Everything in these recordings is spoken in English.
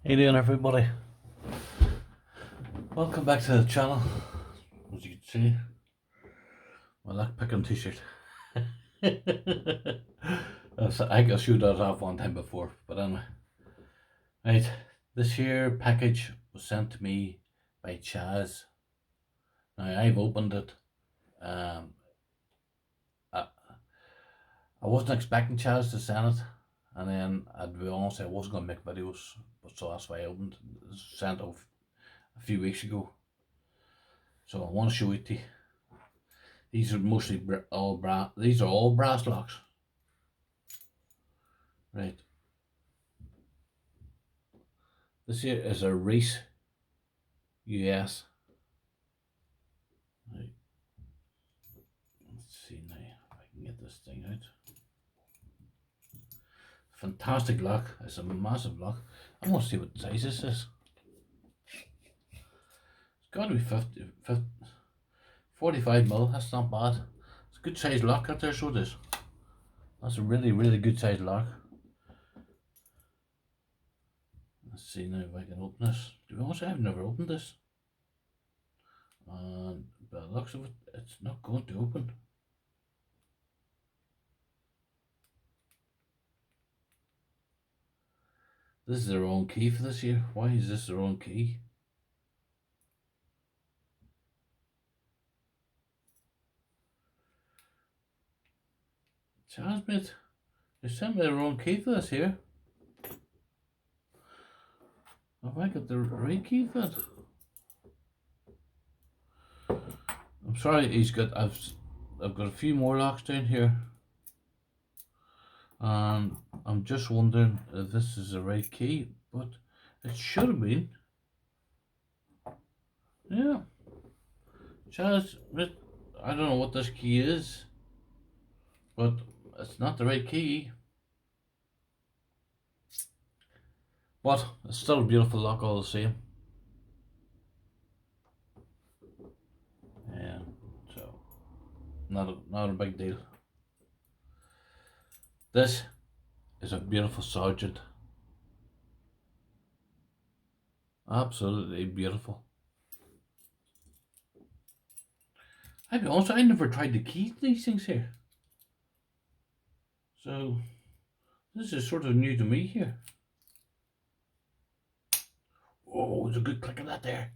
How you doing, everybody? Welcome back to the channel. As you can see, my lock picking t-shirt. I guess you did have one time before, but anyway. Right, this here package was sent to me by Chaz. Now I've opened it. Um, I, I wasn't expecting Chaz to send it, and then to be honest, I wasn't gonna make videos, but so that's why I opened it. It was sent off a few weeks ago, so I want to show it to you. These are mostly all brass. These are all brass locks. Right. This here is a Reese US. Right. Let's see now if I can get this thing out. Fantastic lock. It's a massive lock. I want to see what size this is. It's got to be 45 mil. That's not bad. It's a good size lock out there, so it is. That's a really good size lock. Let's see now if I can open this. To be honest, I've never opened this. And by the looks of it, it's not going to open. This is the wrong key for this year. Why is this the wrong key? Chaz, mate, they sent me the wrong key for this here. Have I got the right key for it? I'm sorry, I've got a few more locks down here, and I'm just wondering if this is the right key, but it should have been. Yeah, Chaz, I don't know what this key is, but it's not the right key. But it's still a beautiful lock all the same. Yeah, so not a big deal. This is a beautiful sergeant. Absolutely beautiful. I'll be honest, I never tried to key these things here. So this is sort of new to me here. Oh, there's a good click of that there.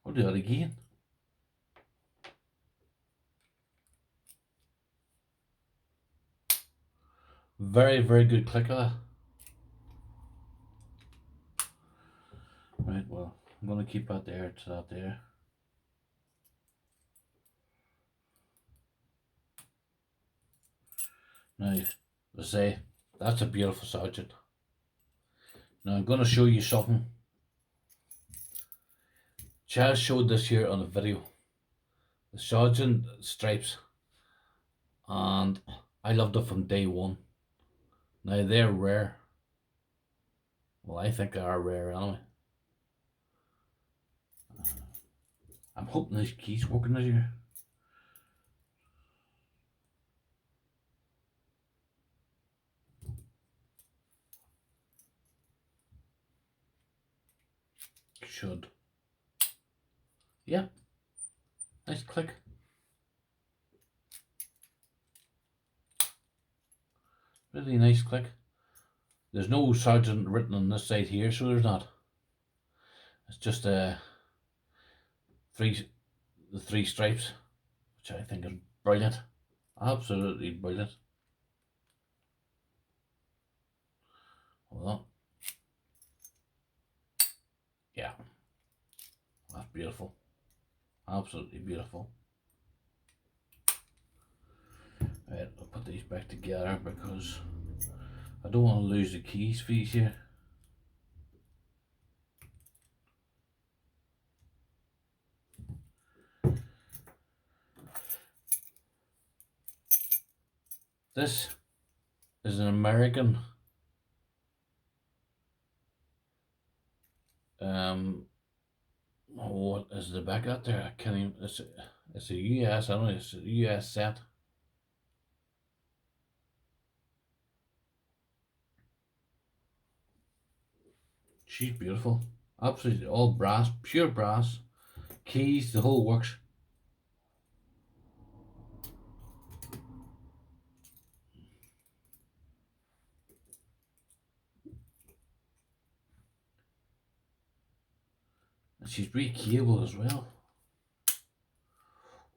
I'll do that again. Very good click of that. Right, well, I'm going to keep that there to that there. Now, let's say, that's a beautiful sergeant. Now I'm going to show you something. Chaz showed this here on a video. The sergeant stripes. And I loved it from day one. Now they're rare. Well, I think they are rare anyway. I'm hoping this key's working this year. Should. Yeah. Nice click. Really nice click. There's no sergeant written on this side here, so there's not. It's just the three stripes, which I think is brilliant. Absolutely brilliant. Hold on. Yeah. That's beautiful. Absolutely beautiful. Right, I'll put these back together because I don't want to lose the keys fees here. This is an American what is the back out there? I can't even, it's a US, I don't know, it's a US set. She's beautiful. Absolutely all brass, pure brass. Keys, the whole works. And she's re-cable as well.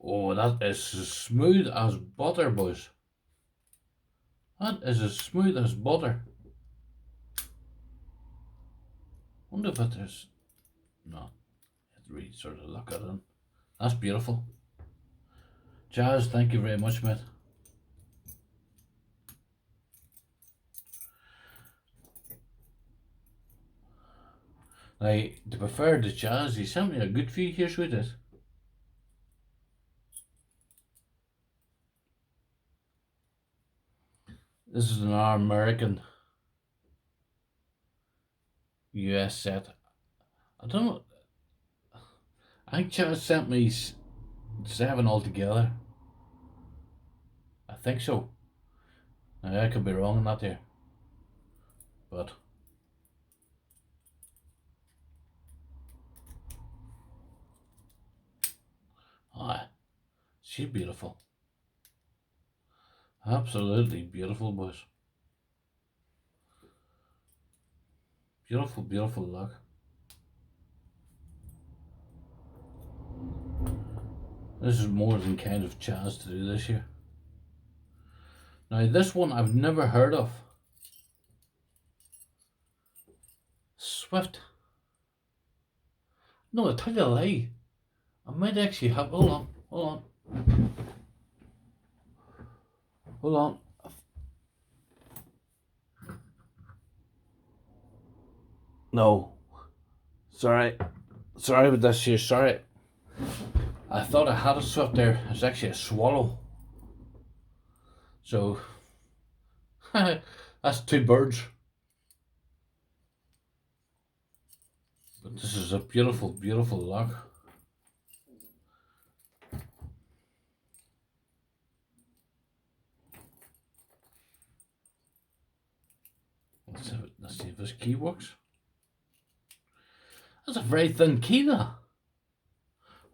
Oh, that is as smooth as butter, boys. That is as smooth as butter. Wonder if there's... No, you have to really sort of look at it. That's beautiful. Chaz, thank you very much, mate. Now, to prefer the Chaz, he sent me a good few here with it. This is an American US set. I don't know. I think Chaz sent me 7 altogether. I think so. Now, I could be wrong on that there. But ah, she's beautiful. Absolutely beautiful, boys. Beautiful, beautiful look. This is more than kind of Chaz to do this year. Now, this one I've never heard of. Swift. No, I tell you a lie. I might actually have. Hold on, hold on. Hold on. No. Sorry. Sorry about this here, sorry. I thought I had a swift there. It's actually a swallow. So, that's 2 birds. But this is a beautiful, beautiful lock. Let's see if this key works. That's a very thin key there.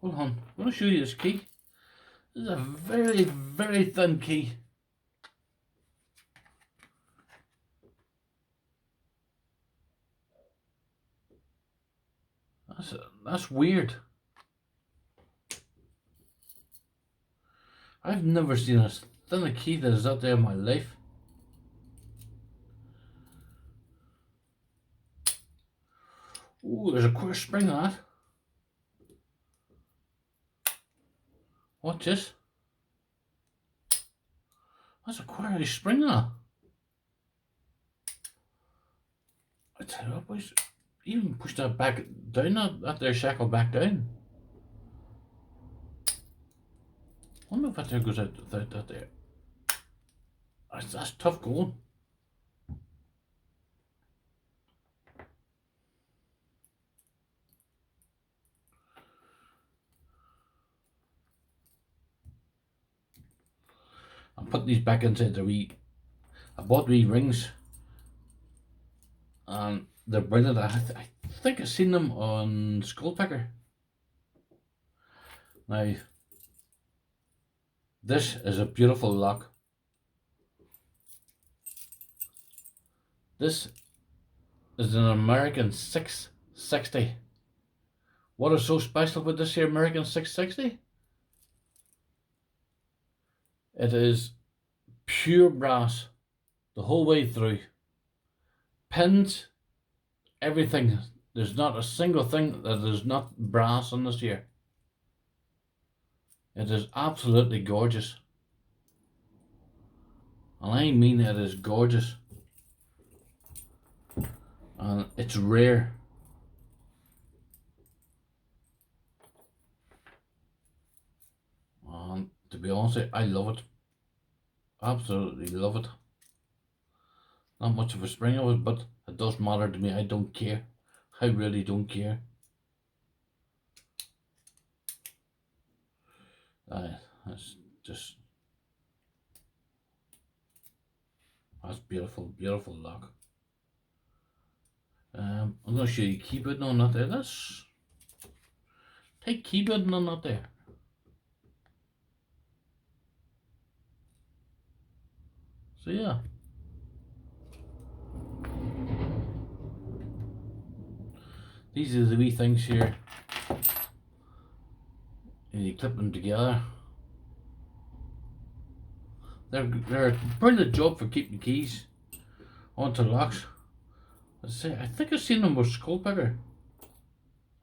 Hold on, I'm going to show you this key. This is a very, very thin key. That's weird. I've never seen as thin a key that is out there in my life. Ooh, there's a quarter spring on that. Watch this. That's a quarter spring on that. I tell you what, boys, even push that back down, that there shackle back down. I wonder if that there goes out without that there. That's tough going. I'm putting these back inside the wee. I bought wee rings, and they're brilliant. I think I've seen them on Skullpicker. Now, this is a beautiful lock. This is an American 660. What is so special about this here American 660? It is pure brass the whole way through. Pins, everything. There's not a single thing that is not brass on this here. It is absolutely gorgeous. And I mean it is gorgeous. And it's rare. And to be honest, I love it. Absolutely love it. Not much of a spring of it, but it doesn't matter to me. I don't care. I really don't care. That's just... That's beautiful, beautiful lock. I'm going to show you keyboard on that there. Let's take keyboard on that there. So yeah. These are the wee things here. And you clip them together. They're a brilliant job for keeping keys onto locks. I think I've seen them with skull picker.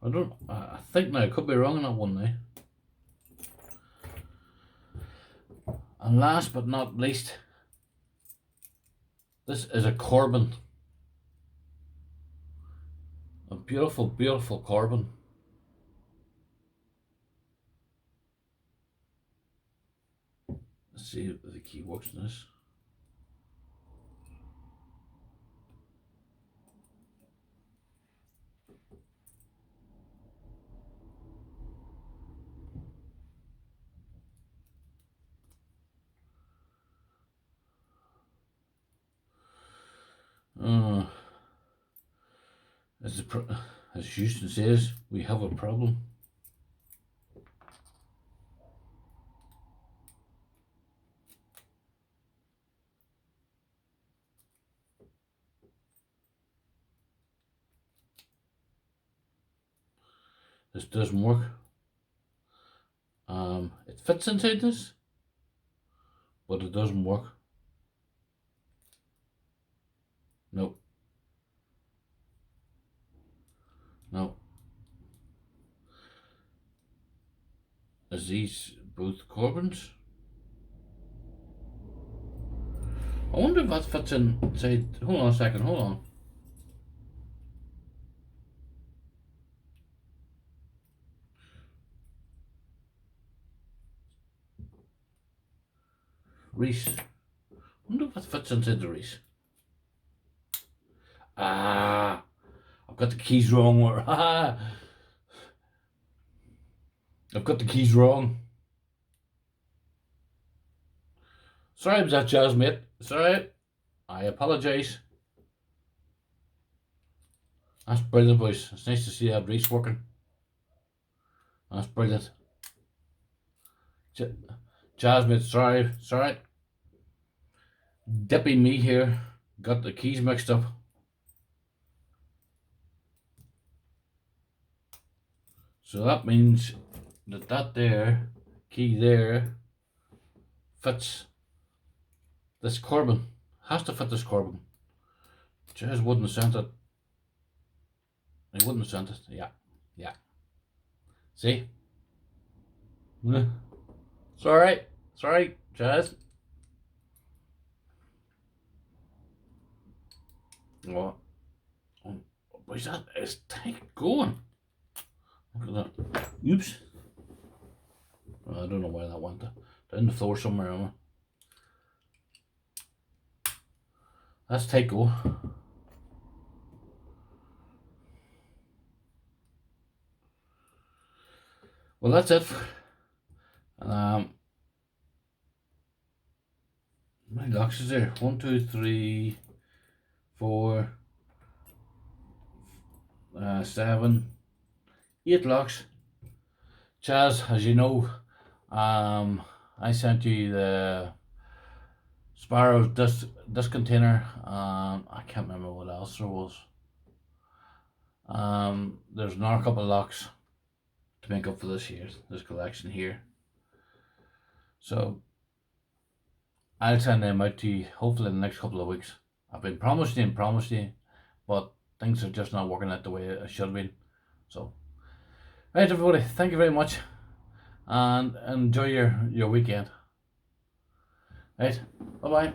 I think now, I could be wrong on that one now. And last but not least, this is a Corbin. A beautiful, beautiful Corbin. Let's see if the key works in this. As Houston says, we have a problem. This doesn't work. It fits inside this, but it doesn't work. Nope. No. Is these both Corbins? I wonder if that fits inside. Hold on a second, hold on. Reese. I wonder if that fits inside the Reese. Ah, I've got the keys wrong. I've got the keys wrong. Sorry about that, Chaz, mate. Sorry. I apologise. That's brilliant, boys. It's nice to see that Reese working. That's brilliant. Chaz, mate, sorry. Dippy me here. Got the keys mixed up. So that means that there, key there, fits this Corbin. Has to fit this Corbin. Chaz wouldn't have sent it. He wouldn't have sent it. Yeah. See? Sorry, Chaz. What? Boys, that is tight going. Look at that. Oops. I don't know where that went. Down the floor somewhere, am I? That's tight go. Well, that's it. My locks is there. 1, 2, 3, 4, 7, 8 locks. Chaz, as you know, I sent you the Sparrow disc container. I can't remember what else there was. There's another couple of locks to make up for this collection here. So I'll send them out to you hopefully in the next couple of weeks. I've been promised you, but things are just not working out the way it should have been. So, right, everybody, thank you very much, and enjoy your weekend. Right, bye bye.